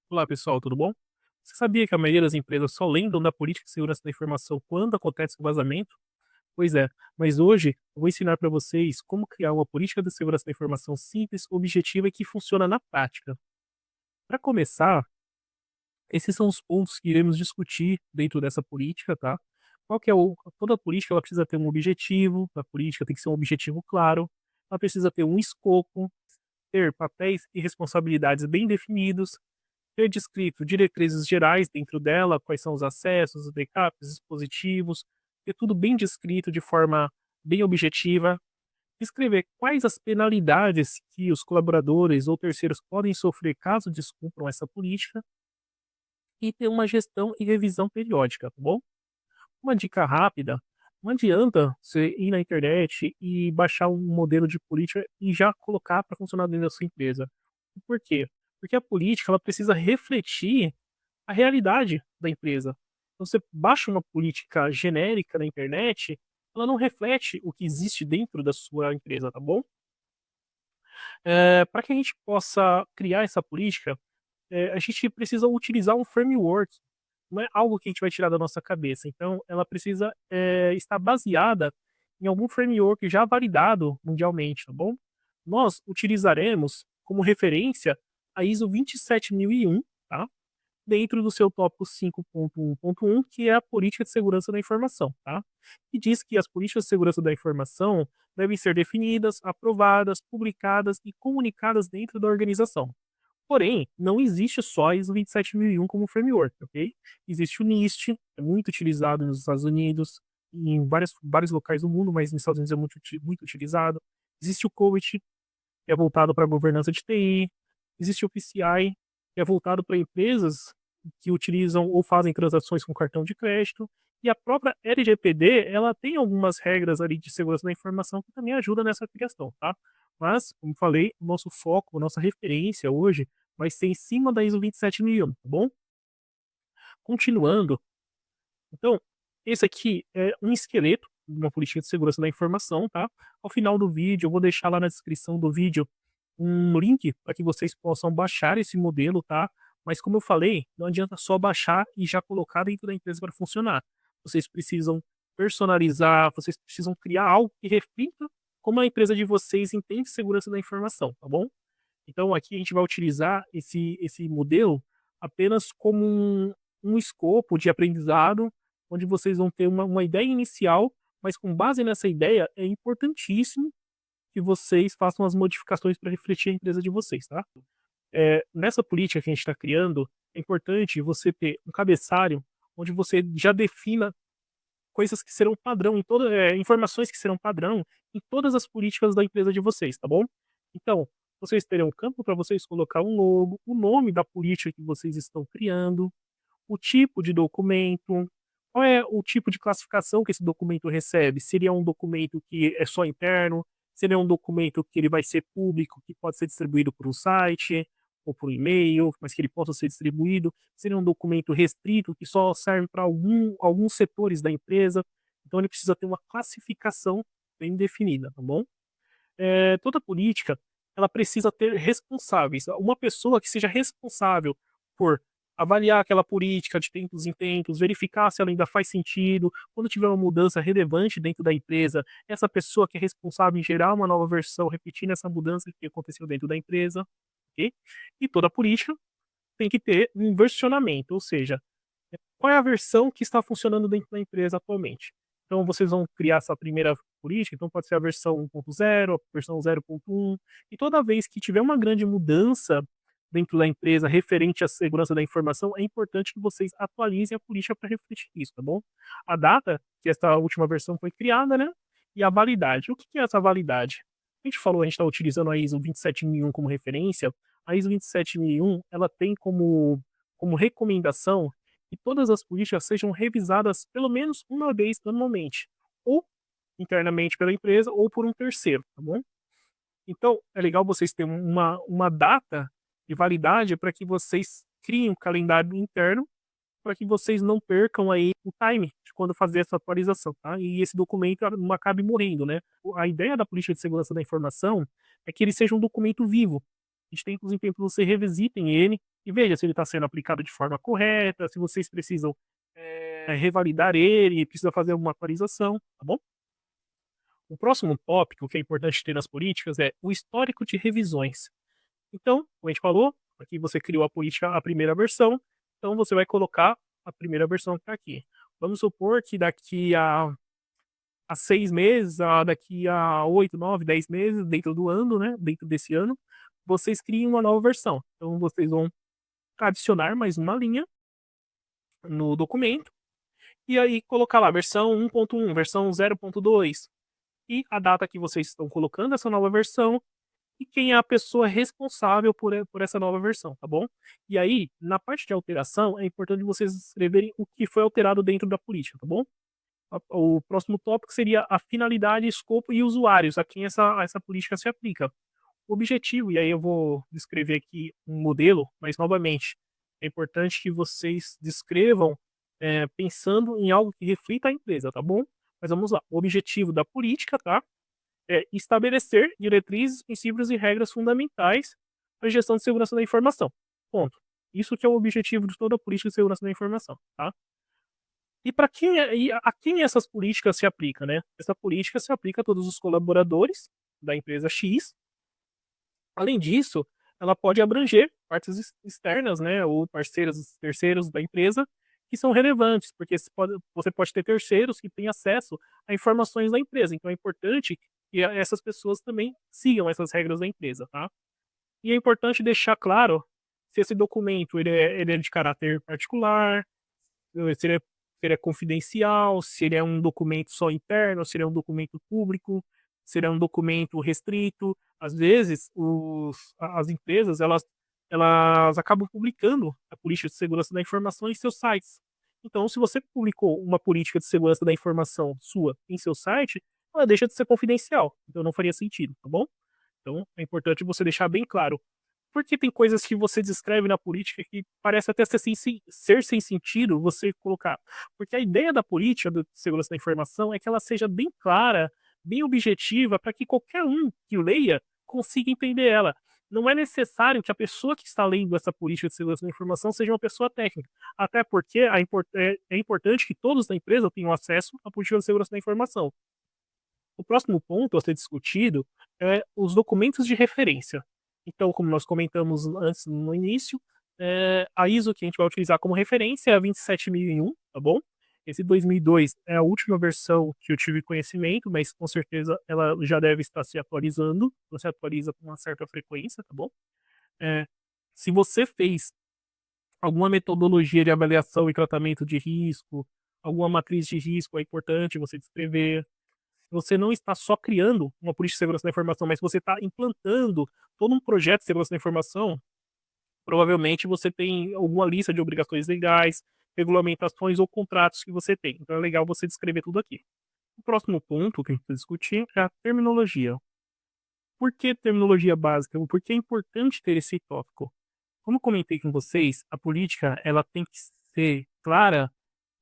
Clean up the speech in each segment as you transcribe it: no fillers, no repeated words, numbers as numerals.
Olá pessoal, tudo bom? Você sabia que a maioria das empresas só lembram da política de segurança da informação quando acontece o vazamento? Pois é, mas hoje eu vou ensinar para vocês como criar uma política de segurança da informação simples, objetiva e que funciona na prática. Para começar, esses são os pontos que iremos discutir dentro dessa política, tá? Qual que é toda política ela precisa ter um objetivo, a política tem que ser um objetivo claro, ela precisa ter um escopo, ter papéis e responsabilidades bem definidos, ter descrito diretrizes gerais dentro dela, quais são os acessos, os backups, dispositivos, ter tudo bem descrito de forma bem objetiva, descrever quais as penalidades que os colaboradores ou terceiros podem sofrer caso descumpram essa política e ter uma gestão e revisão periódica, tá bom? Uma dica rápida, não adianta você ir na internet e baixar um modelo de política e já colocar para funcionar dentro da sua empresa. Por quê? Porque a política ela precisa refletir a realidade da empresa. Então você baixa uma política genérica na internet, ela não reflete o que existe dentro da sua empresa, tá bom? Para que a gente possa criar essa política, a gente precisa utilizar um framework, não é algo que a gente vai tirar da nossa cabeça. Então ela precisa, estar baseada em algum framework já validado mundialmente, tá bom? Nós utilizaremos como referência a ISO 27001, tá? Dentro do seu tópico 5.1.1, que é a política de segurança da informação, tá? Que diz que as políticas de segurança da informação devem ser definidas, aprovadas, publicadas e comunicadas dentro da organização. Porém, não existe só a ISO 27001 como framework, ok? Existe o NIST, é muito utilizado nos Estados Unidos, em vários locais do mundo, mas nos Estados Unidos é muito utilizado. Existe o COVIT, que é voltado para a governança de TI. Existe o PCI, que é voltado para empresas que utilizam ou fazem transações com cartão de crédito. E a própria LGPD, ela tem algumas regras ali de segurança da informação que também ajuda nessa questão, tá? Mas, como falei, o nosso foco, a nossa referência hoje vai ser em cima da ISO 27001, tá bom? Continuando, então, esse aqui é um esqueleto de uma política de segurança da informação, tá? Ao final do vídeo, eu vou deixar lá na descrição do vídeo um link para que vocês possam baixar esse modelo, tá? Mas como eu falei, não adianta só baixar e já colocar dentro da empresa para funcionar. Vocês precisam personalizar, vocês precisam criar algo que reflita como a empresa de vocês entende segurança da informação, tá bom? Então aqui a gente vai utilizar esse modelo apenas como um escopo de aprendizado, onde vocês vão ter uma ideia inicial, mas com base nessa ideia é importantíssimo que vocês façam as modificações para refletir a empresa de vocês, tá? Nessa política que a gente está criando, é importante você ter um cabeçalho onde você já defina coisas que serão padrão informações que serão padrão em todas as políticas da empresa de vocês, tá bom? Então, vocês terão um campo para vocês colocar um logo, o nome da política que vocês estão criando, o tipo de documento, qual é o tipo de classificação que esse documento recebe? Seria um documento que é só interno? Seria um documento que ele vai ser público, que pode ser distribuído por um site ou por um e-mail, mas que ele possa ser distribuído? Seria um documento restrito que só serve para alguns setores da empresa? Então ele precisa ter uma classificação bem definida, tá bom? Toda política ela precisa ter responsáveis, uma pessoa que seja responsável por avaliar aquela política de tempos em tempos, verificar se ela ainda faz sentido, quando tiver uma mudança relevante dentro da empresa, essa pessoa que é responsável em gerar uma nova versão, repetindo essa mudança que aconteceu dentro da empresa, ok? E toda política tem que ter um versionamento, ou seja, qual é a versão que está funcionando dentro da empresa atualmente. Então vocês vão criar essa primeira política, então pode ser a versão 1.0, a versão 0.1, e toda vez que tiver uma grande mudança dentro da empresa referente à segurança da informação, é importante que vocês atualizem a política para refletir isso, tá bom? A data que essa última versão foi criada, né? E a validade. O que é essa validade? A gente falou, a gente está utilizando a ISO 27001 como referência. A ISO 27001 ela tem como recomendação que todas as políticas sejam revisadas pelo menos uma vez anualmente, ou internamente pela empresa ou por um terceiro, tá bom? Então, é legal vocês terem uma data de validade para que vocês criem um calendário interno para que vocês não percam aí o time de quando fazer essa atualização, tá? E esse documento não acabe morrendo, né? A ideia da política de segurança da informação é que ele seja um documento vivo. De tempos em tempos você revisitem ele e veja se ele está sendo aplicado de forma correta, se vocês precisam revalidar ele, precisa fazer alguma atualização, tá bom? O próximo tópico que é importante ter nas políticas é o histórico de revisões. Então, como a gente falou, aqui você criou a política, a primeira versão, então você vai colocar a primeira versão que está aqui. Vamos supor que daqui a 6 meses, daqui a 8, 9, 10 meses, dentro do ano, né, dentro desse ano, vocês criem uma nova versão. Então, vocês vão adicionar mais uma linha no documento e aí colocar lá versão 1.1, versão 0.2 e a data que vocês estão colocando essa nova versão e quem é a pessoa responsável por essa nova versão, tá bom? E aí, na parte de alteração, é importante vocês escreverem o que foi alterado dentro da política, tá bom? O próximo tópico seria a finalidade, escopo e usuários, a quem essa política se aplica. O objetivo, e aí eu vou descrever aqui um modelo, mas novamente, é importante que vocês descrevam pensando em algo que reflita a empresa, tá bom? Mas vamos lá. O objetivo da política, tá? É estabelecer diretrizes, princípios e regras fundamentais para a gestão de segurança da informação. Ponto. Isso que é o objetivo de toda a política de segurança da informação, tá? E para quem a quem essas políticas se aplicam, né? Essa política se aplica a todos os colaboradores da empresa X. Além disso, ela pode abranger partes externas, né, ou parceiros, terceiros da empresa que são relevantes, porque você pode ter terceiros que têm acesso a informações da empresa. Então é importante que essas pessoas também sigam essas regras da empresa, tá? E é importante deixar claro se esse documento ele é de caráter particular, se ele é confidencial, se ele é um documento só interno, se ele é um documento público, se ele é um documento restrito. Às vezes, as empresas elas acabam publicando a política de segurança da informação em seus sites. Então, se você publicou uma política de segurança da informação sua em seu site, ela deixa de ser confidencial. Então, não faria sentido, tá bom? Então, é importante você deixar bem claro porque tem coisas que você descreve na política que parece até ser sem sentido você colocar. Porque a ideia da política de segurança da informação é que ela seja bem clara, bem objetiva, para que qualquer um que leia consiga entender ela. Não é necessário que a pessoa que está lendo essa política de segurança da informação seja uma pessoa técnica. Até porque é importante que todos da empresa tenham acesso à política de segurança da informação. O próximo ponto a ser discutido é os documentos de referência. Então, como nós comentamos antes no início, a ISO que a gente vai utilizar como referência é a 27001, tá bom? Esse 2002 é a última versão que eu tive conhecimento, mas com certeza ela já deve estar se atualizando. Você atualiza com uma certa frequência, tá bom? É, se você fez alguma metodologia de avaliação e tratamento de risco, alguma matriz de risco, é importante você descrever. Você não está só criando uma política de segurança da informação, mas você está implantando todo um projeto de segurança da informação. Provavelmente você tem alguma lista de obrigações legais, regulamentações ou contratos que você tem. Então é legal você descrever tudo aqui. O próximo ponto que a gente vai discutir é a terminologia. Por que terminologia básica? Por que é importante ter esse tópico? Como eu comentei com vocês, a política ela tem que ser clara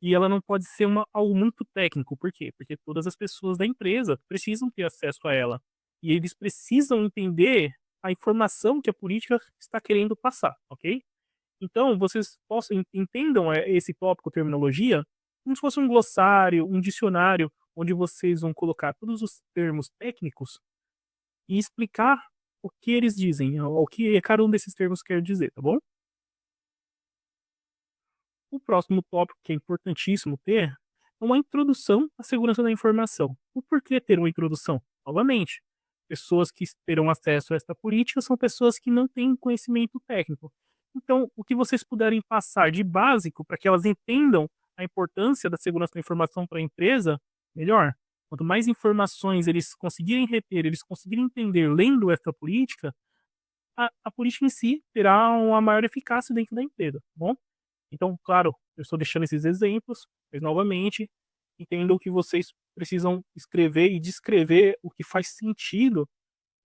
e ela não pode ser algo muito técnico. Por quê? Porque todas as pessoas da empresa precisam ter acesso a ela. E eles precisam entender a informação que a política está querendo passar, ok? Então, vocês entendam esse tópico terminologia como se fosse um glossário, um dicionário, onde vocês vão colocar todos os termos técnicos e explicar o que eles dizem, o que cada um desses termos quer dizer, tá bom? O próximo tópico que é importantíssimo ter é uma introdução à segurança da informação. O porquê ter uma introdução? Novamente, pessoas que terão acesso a esta política são pessoas que não têm conhecimento técnico. Então, o que vocês puderem passar de básico para que elas entendam a importância da segurança da informação para a empresa, melhor. Quanto mais informações eles conseguirem reter, eles conseguirem entender lendo esta política, a política em si terá uma maior eficácia dentro da empresa, tá bom? Então, claro, eu estou deixando esses exemplos, mas novamente, entendam que vocês precisam escrever e descrever o que faz sentido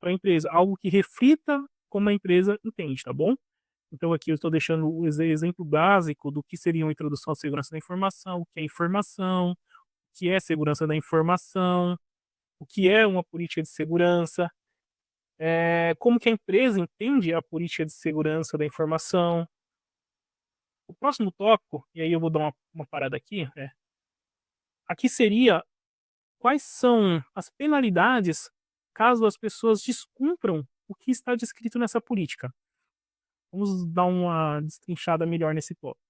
para a empresa, algo que reflita como a empresa entende, tá bom? Então aqui eu estou deixando o exemplo básico do que seria uma introdução à segurança da informação, o que é informação, o que é segurança da informação, o que é uma política de segurança, como que a empresa entende a política de segurança da informação, O próximo tópico, e aí eu vou dar uma parada aqui, aqui seria quais são as penalidades caso as pessoas descumpram o que está descrito nessa política. Vamos dar uma destrinchada melhor nesse tópico.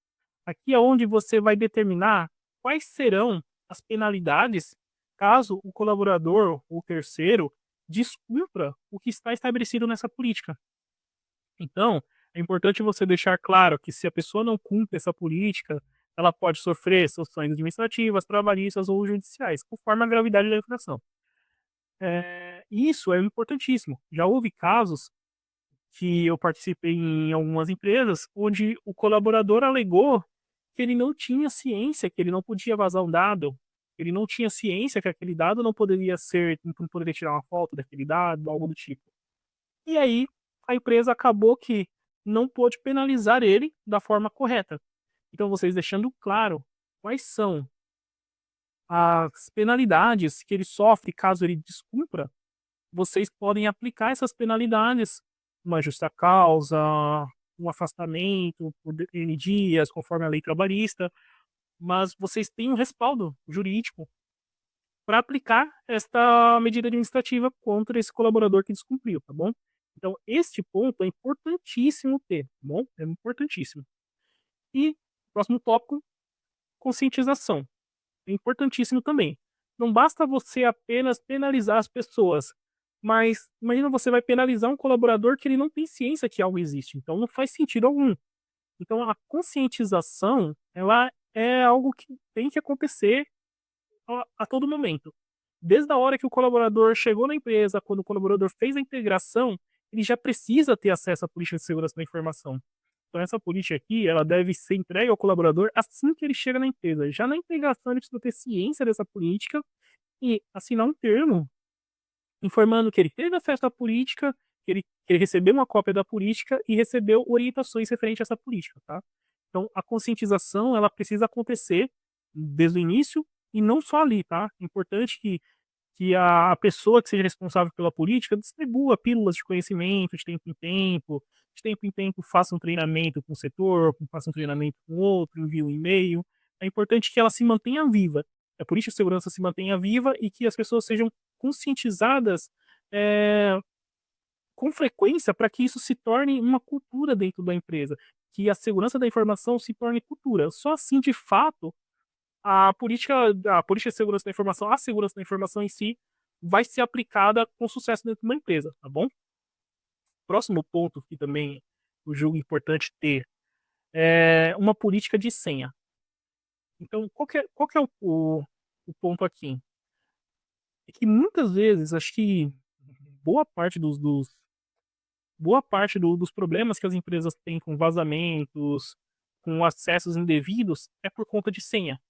Aqui é onde você vai determinar quais serão as penalidades caso o colaborador ou terceiro descumpra o que está estabelecido nessa política. Então, é importante você deixar claro que se a pessoa não cumpre essa política, ela pode sofrer sanções administrativas, trabalhistas ou judiciais, conforme a gravidade da infração. Isso é importantíssimo. Já houve casos que eu participei em algumas empresas onde o colaborador alegou que ele não tinha ciência, que ele não podia vazar um dado, ele não tinha ciência que aquele dado não poderia ser, não poderia tirar uma foto daquele dado, algo do tipo. E aí a empresa acabou que não pôde penalizar ele da forma correta. Então vocês deixando claro quais são as penalidades que ele sofre caso ele descumpra, vocês podem aplicar essas penalidades, uma justa causa, um afastamento por N dias, conforme a lei trabalhista, mas vocês têm um respaldo jurídico para aplicar esta medida administrativa contra esse colaborador que descumpriu, tá bom? Então, este ponto é importantíssimo ter, tá bom? É importantíssimo. E, próximo tópico, conscientização. É importantíssimo também. Não basta você apenas penalizar as pessoas, mas imagina você vai penalizar um colaborador que ele não tem ciência que algo existe, então não faz sentido algum. Então a conscientização, ela é algo que tem que acontecer a todo momento. Desde a hora que o colaborador chegou na empresa, quando o colaborador fez a integração, ele já precisa ter acesso à política de segurança da informação. Então essa política aqui, ela deve ser entregue ao colaborador assim que ele chega na empresa. Já na integração ele precisa ter ciência dessa política e assinar um termo informando que ele teve acesso à política, que ele recebeu uma cópia da política e recebeu orientações referentes a essa política, tá? Então, a conscientização, ela precisa acontecer desde o início e não só ali, tá? É importante que a pessoa que seja responsável pela política distribua pílulas de conhecimento de tempo em tempo faça um treinamento com o setor, faça um treinamento com outro, envie um e-mail. É importante que ela se mantenha viva, a política de segurança se mantenha viva e que as pessoas sejam conscientizadas é, com frequência para que isso se torne uma cultura dentro da empresa, que a segurança da informação se torne cultura. Só assim, de fato, a política de segurança da informação, a segurança da informação em si, vai ser aplicada com sucesso dentro de uma empresa, tá bom? Próximo ponto que também eu julgo importante ter é uma política de senha. Então, qual que é o ponto aqui? É que muitas vezes, acho que boa parte dos problemas que as empresas têm com vazamentos, com acessos indevidos, é por conta de senha.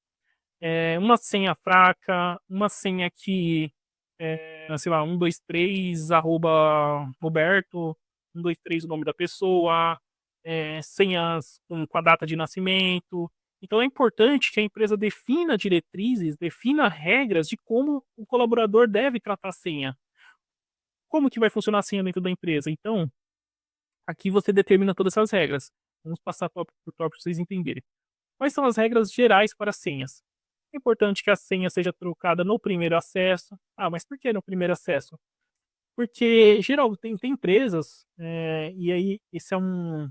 Uma senha fraca, uma senha que, sei lá, 123 arroba Roberto, 123 o nome da pessoa, senhas com a data de nascimento. Então é importante que a empresa defina diretrizes, defina regras de como o colaborador deve tratar a senha. Como que vai funcionar a senha dentro da empresa? Então, aqui você determina todas essas regras. Vamos passar tópico por tópico para vocês entenderem. Quais são as regras gerais para senhas? É importante que a senha seja trocada no primeiro acesso. Ah, mas por que no primeiro acesso? Porque, geral, tem empresas, e aí esse é um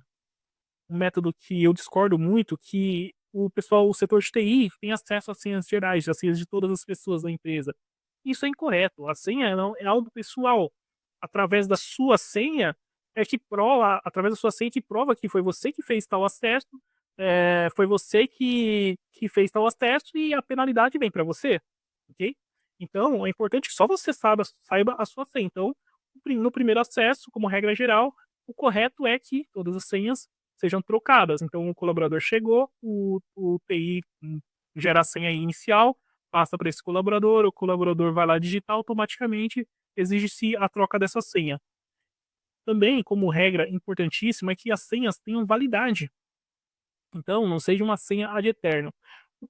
método que eu discordo muito, que o setor de TI tem acesso às senhas gerais, às senhas de todas as pessoas da empresa. Isso é incorreto. A senha não é algo pessoal. Através da sua senha através da sua senha que prova que foi você que fez tal acesso, foi você que fez tal acesso e a penalidade vem para você, ok? Então, é importante que só você saiba a sua senha. Então, no primeiro acesso, como regra geral, o correto é que todas as senhas sejam trocadas. Então, o colaborador chegou, o TI gera a senha inicial, passa para esse colaborador, o colaborador vai lá digitar automaticamente, exige-se a troca dessa senha. Também, como regra importantíssima, é que as senhas tenham validade. Então, não seja uma senha ad eterno.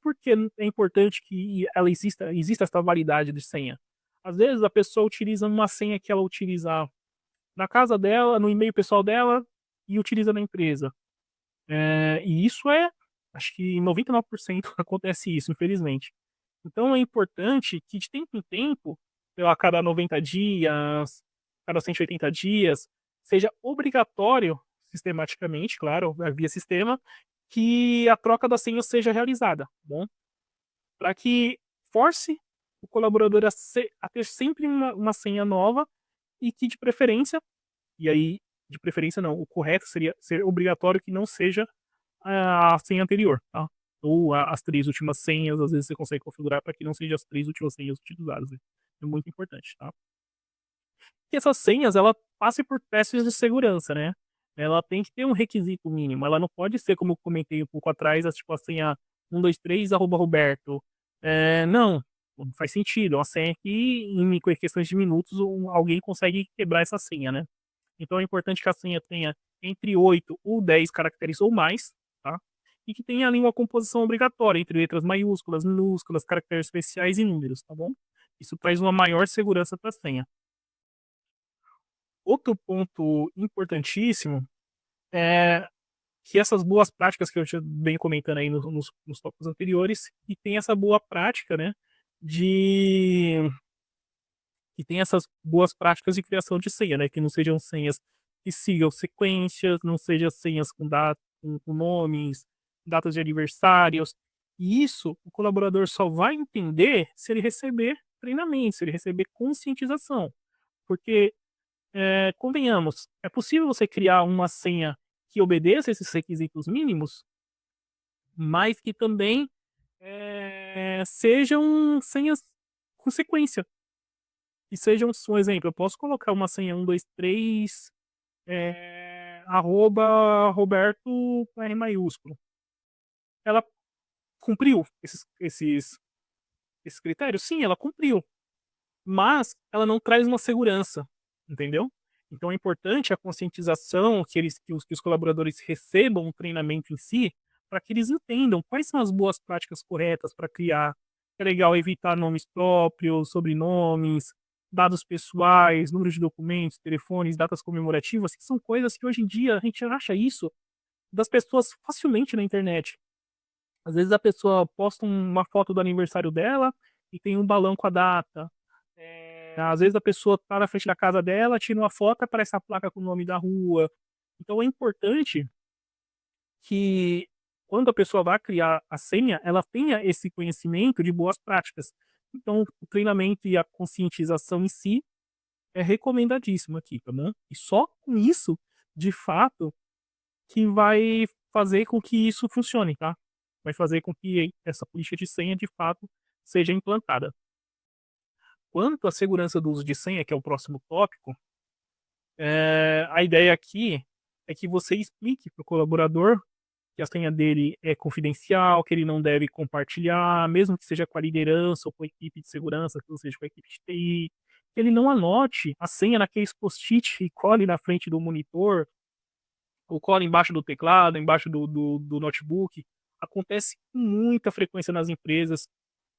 Por que é importante que ela exista essa validade de senha? Às vezes a pessoa utiliza uma senha que ela utiliza na casa dela, no e-mail pessoal dela e utiliza na empresa. E isso é Acho que em 99% acontece isso, infelizmente. Então é importante que de tempo em tempo, sei lá, a cada 90 dias, cada 180 dias, seja obrigatório, sistematicamente, claro, via sistema, que a troca da senha seja realizada, tá bom? Para que force o colaborador a ter sempre uma senha nova e que de preferência, e aí de preferência não, o correto seria ser obrigatório que não seja a senha anterior, tá? Ou as 3 últimas senhas, às vezes você consegue configurar para que não seja as 3 últimas senhas utilizadas. Né? É muito importante, tá? E essas senhas, ela passe por testes de segurança, né? Ela tem que ter um requisito mínimo. Ela não pode ser, como eu comentei um pouco atrás, tipo a senha 123 arroba Roberto. Não, não faz sentido. É uma senha que, em questões de minutos, alguém consegue quebrar essa senha, né? Então é importante que a senha tenha entre 8 ou 10 caracteres ou mais, tá? E que tenha ali uma composição obrigatória entre letras maiúsculas, minúsculas, caracteres especiais e números, tá bom? Isso traz uma maior segurança para a senha. Outro ponto importantíssimo é que essas boas práticas que eu já venho comentando aí nos tópicos anteriores, e tem essa boa prática, né, de que tem essas boas práticas de criação de senha, né, que não sejam senhas que sigam sequências, não sejam senhas com nomes, datas de aniversários. E isso o colaborador só vai entender se ele receber treinamento, se ele receber conscientização. Porque, convenhamos, é possível você criar uma senha que obedeça esses requisitos mínimos, mas que também, sejam senhas com sequência. Que sejam, um exemplo, eu posso colocar uma senha 123, arroba Roberto com R maiúsculo. Ela cumpriu esses critérios? Sim, ela cumpriu. Mas ela não traz uma segurança, entendeu? Então é importante a conscientização que os colaboradores recebam um treinamento em si, para que eles entendam quais são as boas práticas corretas para criar. É legal evitar nomes próprios, sobrenomes, dados pessoais, números de documentos, telefones, datas comemorativas, que são coisas que hoje em dia a gente acha isso das pessoas facilmente na internet. Às vezes a pessoa posta uma foto do aniversário dela e tem um balão com a data. Às vezes a pessoa tá na frente da casa dela, tira uma foto e aparece a placa com o nome da rua. Então é importante que quando a pessoa vai criar a senha, ela tenha esse conhecimento de boas práticas. Então o treinamento e a conscientização em si é recomendadíssimo aqui, tá bom? E só com isso, de fato, que vai fazer com que isso funcione, tá? Vai fazer com que essa política de senha, de fato, seja implantada. Quanto à segurança do uso de senha, que é o próximo tópico, a ideia aqui é que você explique para o colaborador que a senha dele é confidencial, que ele não deve compartilhar, mesmo que seja com a liderança ou com a equipe de segurança, que seja com a equipe de TI, que ele não anote a senha naqueles post-it e cole na frente do monitor, ou cola embaixo do teclado, embaixo do notebook. Acontece com muita frequência nas empresas,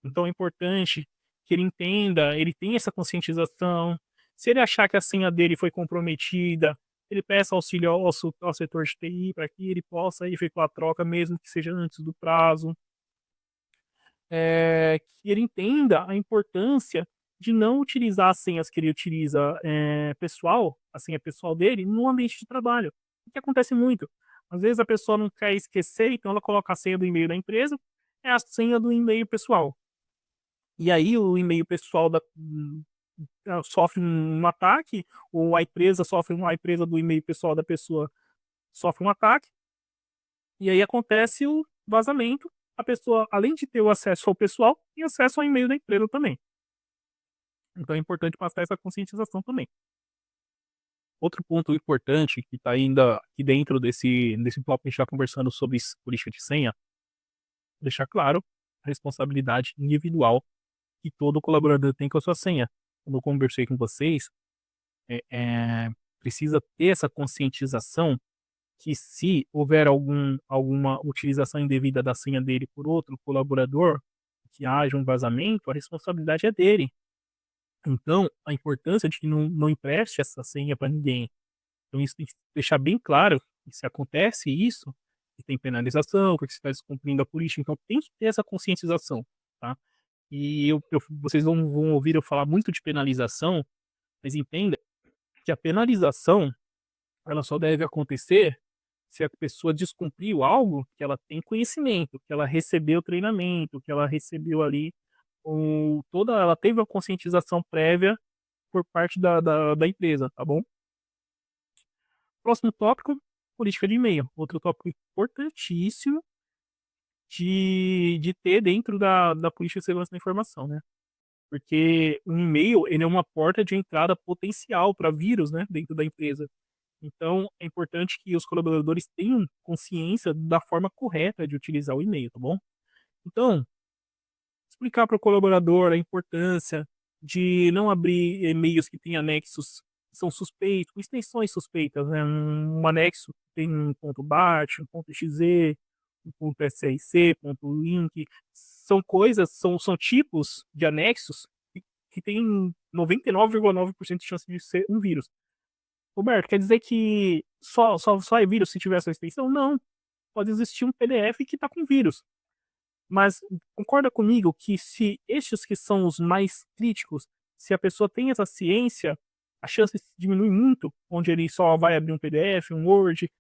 então é importante que ele entenda, ele tenha essa conscientização. Se ele achar que a senha dele foi comprometida, ele peça auxílio ao setor de TI para que ele possa efetuar a troca, mesmo que seja antes do prazo. Que ele entenda a importância de não utilizar as senhas que ele utiliza pessoal, a senha pessoal dele, no ambiente de trabalho. O que acontece muito. Às vezes a pessoa não quer esquecer, então ela coloca a senha do e-mail da empresa, é a senha do e-mail pessoal. E aí o e-mail pessoal sofre um ataque, ou a empresa do e-mail pessoal da pessoa sofre um ataque, e aí acontece o vazamento. A pessoa, além de ter o acesso ao pessoal, tem acesso ao e-mail da empresa também. Então é importante passar essa conscientização também. Outro ponto importante que está ainda aqui dentro desse bloco que a gente está conversando sobre política de senha, deixar claro a responsabilidade individual que todo colaborador tem com a sua senha. Como eu conversei com vocês, precisa ter essa conscientização que se houver alguma utilização indevida da senha dele por outro colaborador, que haja um vazamento, a responsabilidade é dele. Então, a importância de que não empreste essa senha para ninguém. Então, isso tem que deixar bem claro que se acontece isso, que tem penalização, porque você está descumprindo a política, então tem que ter essa conscientização, tá? E vocês vão ouvir eu falar muito de penalização, mas entenda que a penalização, ela só deve acontecer se a pessoa descumpriu algo que ela tem conhecimento, que ela recebeu treinamento, que ela recebeu ali ela teve uma conscientização prévia por parte da empresa, tá bom? Próximo tópico, política de e-mail. Outro tópico importantíssimo de ter dentro da política de segurança da informação, né? Porque o e-mail, ele é uma porta de entrada potencial para vírus, né, dentro da empresa. Então, é importante que os colaboradores tenham consciência da forma correta de utilizar o e-mail, tá bom? Então, explicar para o colaborador a importância de não abrir e-mails que têm anexos que são suspeitos, com extensões suspeitas, né? Um anexo tem um ponto .bat, um ponto .exe, um ponto .src, ponto .link, são coisas, são tipos de anexos que tem 99,9% de chance de ser um vírus. Roberto, quer dizer que só é vírus se tiver essa extensão? Não. Pode existir um PDF que está com vírus. Mas concorda comigo que se estes que são os mais críticos, se a pessoa tem essa ciência, a chance diminui muito, onde ele só vai abrir um PDF, um Word.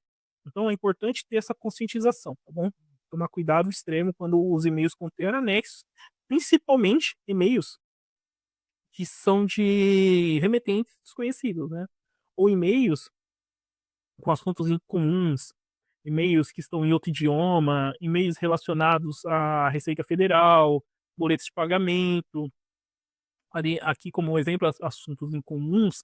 Então é importante ter essa conscientização, tá bom? Tomar cuidado extremo quando os e-mails contêm anexos, principalmente e-mails que são de remetentes desconhecidos, né? Ou e-mails com assuntos incomuns, e-mails que estão em outro idioma, e-mails relacionados à Receita Federal, boletos de pagamento. Ali, aqui, como exemplo, assuntos incomuns,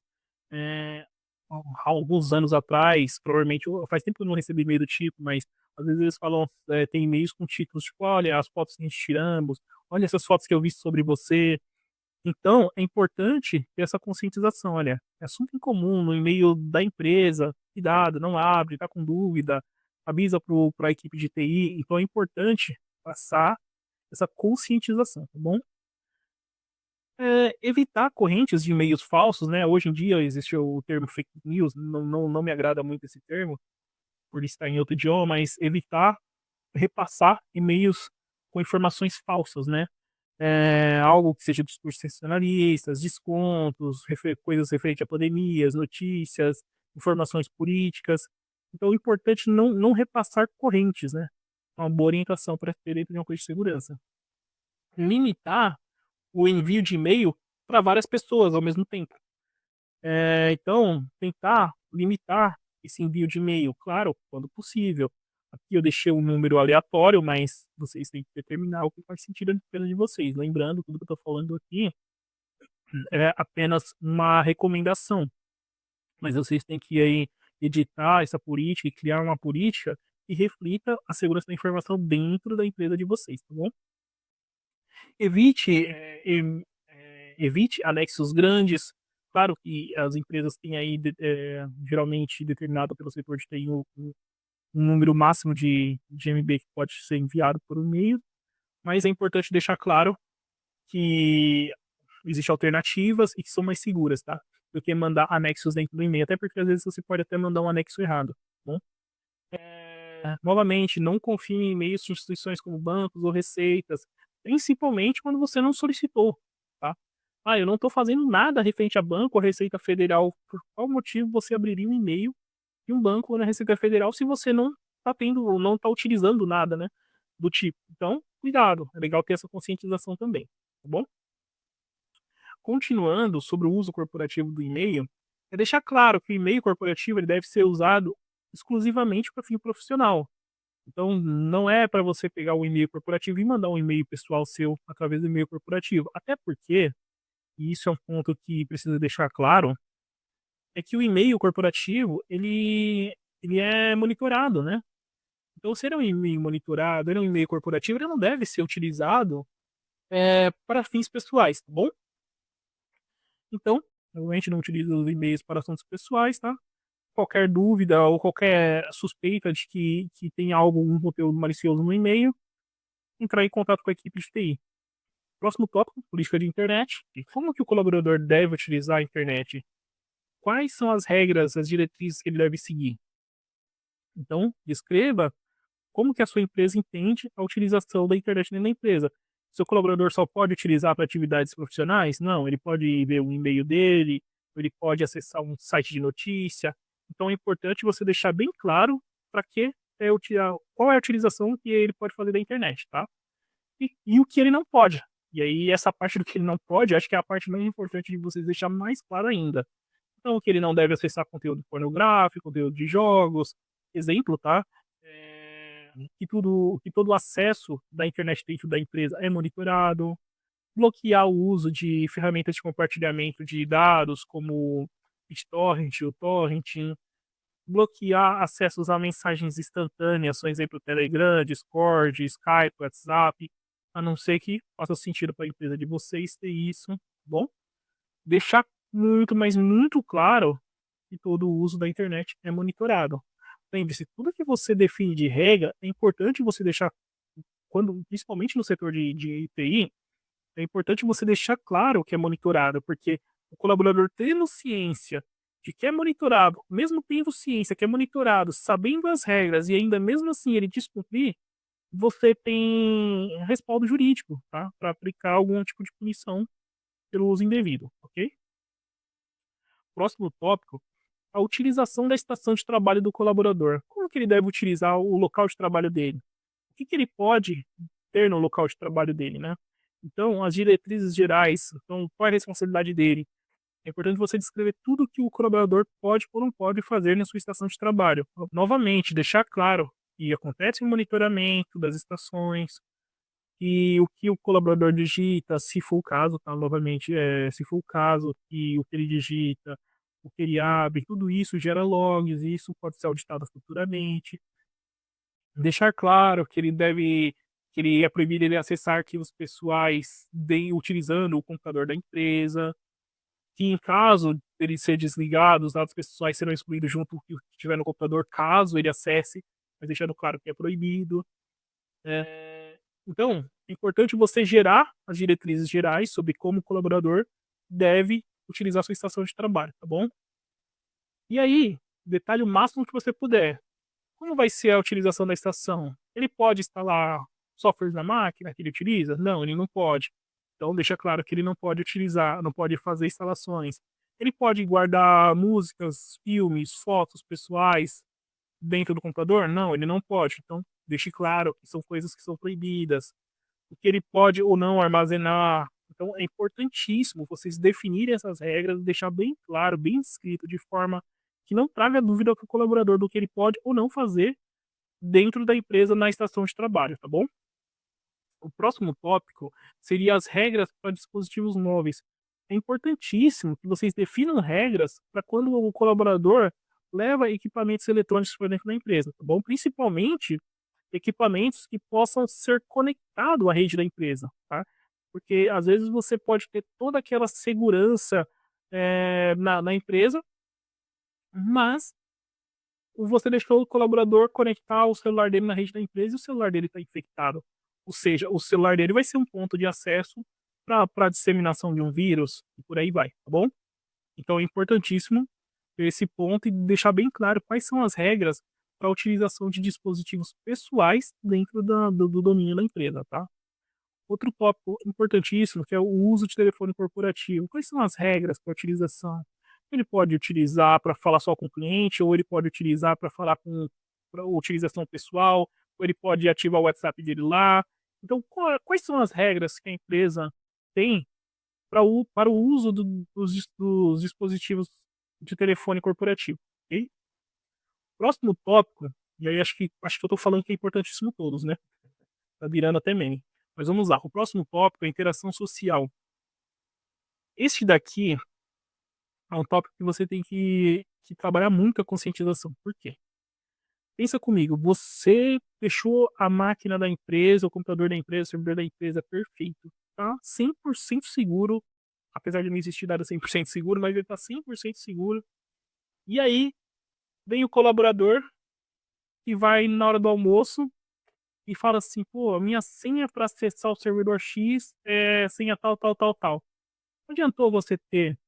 há alguns anos atrás, provavelmente, faz tempo que eu não recebi e-mail do tipo, mas às vezes eles falam, tem e-mails com títulos tipo, olha, as fotos que a gente tiramos, olha essas fotos que eu vi sobre você. Então, é importante ter essa conscientização, olha, é assunto em comum no e-mail da empresa, cuidado, não abre, tá com dúvida, avisa para a equipe de TI. Então é importante passar essa conscientização, tá bom? Evitar correntes de e-mails falsos, né? Hoje em dia existe o termo fake news, não me agrada muito esse termo, por estar em outro idioma, mas evitar repassar e-mails com informações falsas, né? Algo que seja discursos sensacionalistas, descontos, coisas referentes a pandemias, notícias, informações políticas. Então, o importante é não repassar correntes, né? Uma boa orientação para ter dentro de uma coisa de segurança. Limitar o envio de e-mail para várias pessoas ao mesmo tempo. Então, tentar limitar esse envio de e-mail, claro, quando possível. Aqui eu deixei um número aleatório, mas vocês têm que determinar o que faz sentido na empresa de vocês. Lembrando, tudo que eu estou falando aqui é apenas uma recomendação, mas vocês têm que aí editar essa política e criar uma política que reflita a segurança da informação dentro da empresa de vocês, tá bom? Evite, evite anexos grandes. Claro que as empresas têm aí, geralmente determinado pelo setor de TI, um número máximo de MB que pode ser enviado por e-mail, mas é importante deixar claro que existem alternativas e que são mais seguras, tá? Do que mandar anexos dentro do e-mail, até porque às vezes você pode até mandar um anexo errado, tá bom? Novamente, não confie em e-mails de instituições como bancos ou receitas, principalmente quando você não solicitou, tá? Ah, eu não estou fazendo nada referente a banco ou Receita Federal. Por qual motivo você abriria um e-mail de um banco ou na Receita Federal se você não está tendo, não está utilizando nada, né? Do tipo. Então, cuidado. É legal ter essa conscientização também, tá bom? Continuando sobre o uso corporativo do e-mail, é deixar claro que o e-mail corporativo ele deve ser usado exclusivamente para fim profissional. Então, não é para você pegar o e-mail corporativo e mandar um e-mail pessoal seu através do e-mail corporativo. Até porque, e isso é um ponto que precisa deixar claro, é que o e-mail corporativo, ele é monitorado, né? Então, se ele é um e-mail monitorado, ele é um e-mail corporativo, ele não deve ser utilizado para fins pessoais, tá bom? Então, realmente não utilize os e-mails para assuntos pessoais, tá? Qualquer dúvida ou qualquer suspeita de que tem algo, um conteúdo malicioso no e-mail, entrar em contato com a equipe de TI. Próximo tópico, política de internet. E como que o colaborador deve utilizar a internet? Quais são as regras, as diretrizes que ele deve seguir? Então, descreva como que a sua empresa entende a utilização da internet dentro da empresa. Seu colaborador só pode utilizar para atividades profissionais? Não, ele pode ver o e-mail dele, ele pode acessar um site de notícia. Então é importante você deixar bem claro para que qual é a utilização que ele pode fazer da internet, tá? E o que ele não pode. E aí, essa parte do que ele não pode, acho que é a parte mais importante de vocês deixar mais claro ainda. Então, que ele não deve acessar conteúdo pornográfico, conteúdo de jogos, exemplo, tá? Que todo o acesso da internet dentro da empresa é monitorado, bloquear o uso de ferramentas de compartilhamento de dados, como BitTorrent, o Torrent, bloquear acessos a mensagens instantâneas, por exemplo, Telegram, Discord, Skype, WhatsApp, a não ser que faça sentido para a empresa de vocês ter isso, tá bom? Deixar muito, mas muito claro que todo o uso da internet é monitorado. Lembre-se, tudo que você define de regra, é importante você deixar, principalmente no setor de TI, é importante você deixar claro que é monitorado, porque o colaborador tendo ciência de que é monitorado, mesmo tendo ciência que é monitorado, sabendo as regras e ainda mesmo assim ele descumprir, você tem respaldo jurídico, tá? Para aplicar algum tipo de punição pelo uso indevido, ok? Próximo tópico, a utilização da estação de trabalho do colaborador. Como que ele deve utilizar o local de trabalho dele? O que ele pode ter no local de trabalho dele, né? Então, as diretrizes gerais, então, qual é a responsabilidade dele? É importante você descrever tudo que o colaborador pode ou não pode fazer na sua estação de trabalho. Novamente, deixar claro que acontece o monitoramento das estações, e o que o colaborador digita, se for o caso, tá? Novamente, se for o caso, que o que ele digita, o que ele abre, tudo isso gera logs, e isso pode ser auditado futuramente. Deixar claro que ele é proibido ele acessar arquivos pessoais utilizando o computador da empresa, que em caso dele ser desligado, os dados pessoais serão excluídos junto com o que estiver no computador, caso ele acesse, mas deixando claro que é proibido. Então, é importante você gerar as diretrizes gerais sobre como o colaborador deve utilizar sua estação de trabalho, tá bom? E aí, detalhe o máximo que você puder. Como vai ser a utilização da estação? Ele pode instalar softwares na máquina que ele utiliza? Não, ele não pode. Então deixa claro que ele não pode utilizar, não pode fazer instalações. Ele pode guardar músicas, filmes, fotos pessoais dentro do computador? Não, ele não pode. Então deixe claro que são coisas que são proibidas. O que ele pode ou não armazenar. Então é importantíssimo vocês definirem essas regras, deixar bem claro, bem escrito, de forma que não traga dúvida ao colaborador do que ele pode ou não fazer dentro da empresa na estação de trabalho, tá bom? O próximo tópico seria as regras para dispositivos móveis. É importantíssimo que vocês definam regras para quando o colaborador leva equipamentos eletrônicos para dentro da empresa, tá bom? Principalmente equipamentos que possam ser conectados à rede da empresa, tá? Porque às vezes você pode ter toda aquela segurança na empresa, mas você deixou o colaborador conectar o celular dele na rede da empresa e o celular dele está infectado. Ou seja, o celular dele vai ser um ponto de acesso para a disseminação de um vírus e por aí vai, tá bom? Então é importantíssimo ter esse ponto e deixar bem claro quais são as regras para a utilização de dispositivos pessoais dentro do domínio da empresa, tá? Outro tópico importantíssimo que é o uso de telefone corporativo. Quais são as regras para a utilização? Ele pode utilizar para falar só com o cliente, ou ele pode utilizar para falar com pra utilização pessoal, ou ele pode ativar o WhatsApp dele lá. Então, quais são as regras que a empresa tem para o uso dos dispositivos de telefone corporativo? Ok? Próximo tópico, e aí acho que eu estou falando que é importantíssimo todos, né? Tá virando até meme. Mas vamos lá. O próximo tópico é a interação social. Este daqui é um tópico que você tem que trabalhar muito a conscientização. Por quê? Pensa comigo, você deixou a máquina da empresa, o computador da empresa, o servidor da empresa perfeito, tá 100% seguro, apesar de não existir nada 100% seguro, mas ele tá 100% seguro. E aí, vem o colaborador que vai na hora do almoço e fala assim: pô, a minha senha para acessar o servidor X é senha tal, tal, tal, tal. Não adiantou você ter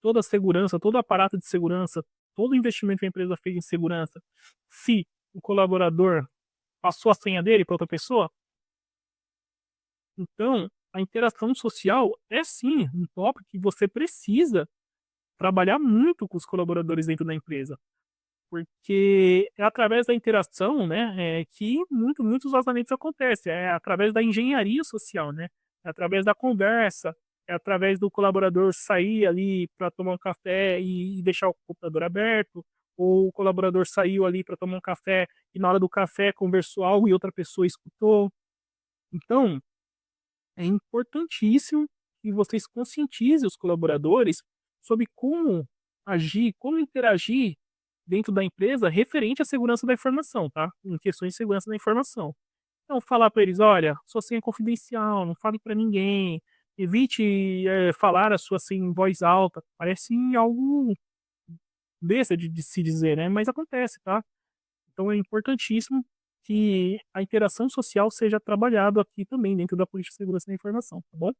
toda a segurança, todo o aparato de segurança, todo o investimento que a empresa fez em segurança, se o colaborador passou a senha dele para outra pessoa. Então, a interação social é sim um tópico que você precisa trabalhar muito com os colaboradores dentro da empresa, porque é através da interação, né, que muitos vazamentos acontecem, é através da engenharia social, né, é através da conversa, é através do colaborador sair ali para tomar um café e deixar o computador aberto, ou o colaborador saiu ali para tomar um café e na hora do café conversou algo e outra pessoa escutou. Então, é importantíssimo que vocês conscientizem os colaboradores sobre como agir, como interagir dentro da empresa referente à segurança da informação, tá? Em questões de segurança da informação. Então, falar para eles: olha, sua senha é confidencial, não fale para ninguém, evite falar a sua senha em voz alta. Parece algo besta de se dizer, né? Mas acontece, tá? Então é importantíssimo que a interação social seja trabalhado aqui também dentro da política de segurança da informação, tá bom?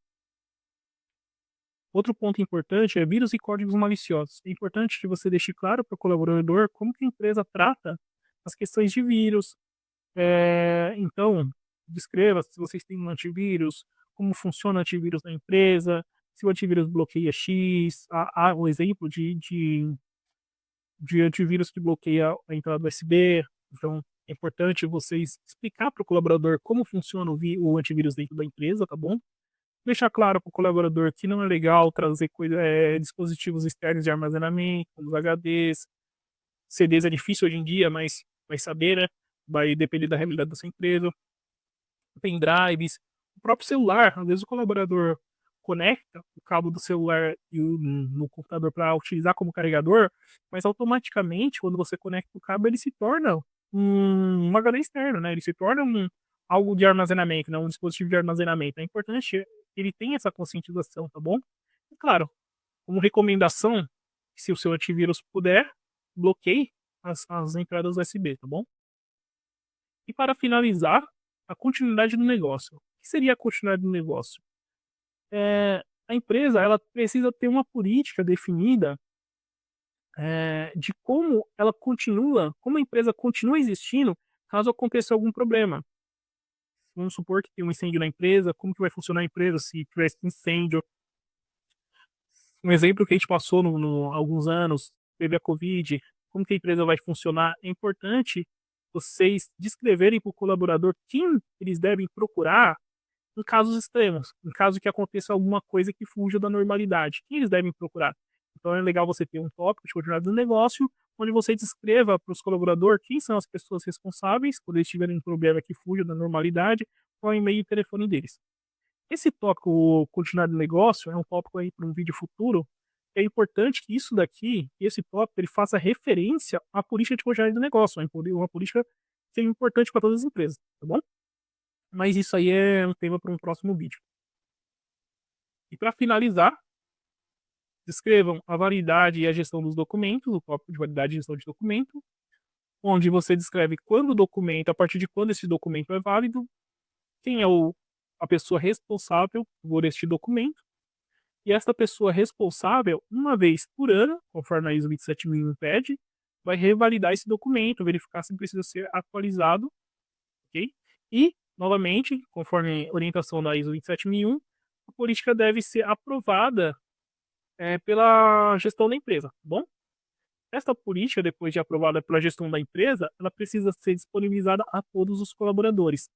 Outro ponto importante é vírus e códigos maliciosos. É importante que você deixe claro para o colaborador como que a empresa trata as questões de vírus. Então, descreva se vocês têm um antivírus, como funciona o antivírus na empresa, se o antivírus bloqueia X, há um exemplo de antivírus que bloqueia a entrada USB. Então, é importante vocês explicar para o colaborador como funciona o antivírus dentro da empresa, tá bom? Deixar claro para o colaborador que não é legal trazer dispositivos externos de armazenamento, como os HDs, CDs é difícil hoje em dia, mas vai saber, né? Vai depender da realidade da sua empresa. Pendrives, o próprio celular, às vezes o colaborador conecta o cabo do celular no computador para utilizar como carregador, mas automaticamente, quando você conecta o cabo, ele se torna um HD externo, né? Ele se torna algo de armazenamento, né? Um dispositivo de armazenamento. É importante que ele tenha essa conscientização, tá bom? E claro, como recomendação, se o seu antivírus puder, bloqueie as entradas USB, tá bom? E para finalizar, a continuidade do negócio. O que seria a continuidade do negócio? A empresa ela precisa ter uma política definida de como a empresa continua existindo caso aconteça algum problema. Vamos supor que tem um incêndio na empresa, como que vai funcionar a empresa se tivesse incêndio? Um exemplo que a gente passou alguns anos, teve a Covid, como que a empresa vai funcionar? É importante vocês descreverem para o colaborador quem eles devem procurar em casos extremos, em caso que aconteça alguma coisa que fuja da normalidade, quem eles devem procurar. Então é legal você ter um tópico de continuidade do negócio, onde você descreva para os colaboradores quem são as pessoas responsáveis, quando eles tiverem um problema que fuja da normalidade, qual é o e-mail e telefone deles. Esse tópico continuidade do negócio é um tópico aí para um vídeo futuro. É importante que isso daqui, esse tópico, ele faça referência à política de continuidade do negócio, uma política que é importante para todas as empresas, tá bom? Mas isso aí é um tema para um próximo vídeo. E para finalizar, descrevam a validade e a gestão dos documentos, o tópico de validade e gestão de documento, onde você descreve quando o documento, a partir de quando esse documento é válido, quem é a pessoa responsável por este documento, e esta pessoa responsável, uma vez por ano, conforme a ISO 27001 pede, vai revalidar esse documento, verificar se precisa ser atualizado, ok? E, novamente, conforme a orientação da ISO 27001, a política deve ser aprovada pela gestão da empresa, tá bom? Esta política, depois de aprovada pela gestão da empresa, ela precisa ser disponibilizada a todos os colaboradores.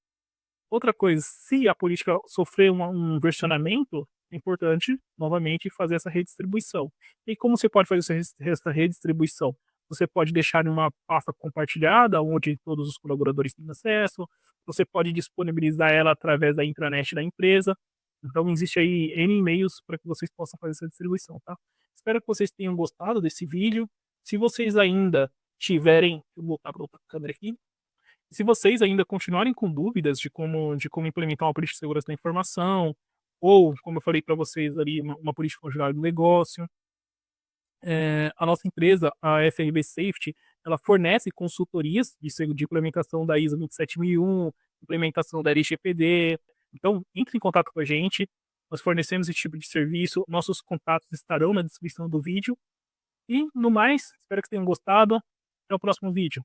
Outra coisa, se a política sofrer um versionamento, é importante, novamente, fazer essa redistribuição. E como você pode fazer essa redistribuição? Você pode deixar em uma pasta compartilhada, onde todos os colaboradores têm acesso. Você pode disponibilizar ela através da intranet da empresa. Então, existe aí N e-mails para que vocês possam fazer essa distribuição, tá? Espero que vocês tenham gostado desse vídeo. Se vocês ainda tiverem, eu vou voltar para outra câmera aqui. Se vocês ainda continuarem com dúvidas de como implementar uma política de segurança da informação, ou, como eu falei para vocês ali, uma política conjugada do negócio, a nossa empresa, a FRB Safety, ela fornece consultorias de implementação da ISO 27001, implementação da LGPD. Então, entre em contato com a gente, nós fornecemos esse tipo de serviço, nossos contatos estarão na descrição do vídeo. E, no mais, espero que tenham gostado. Até o próximo vídeo.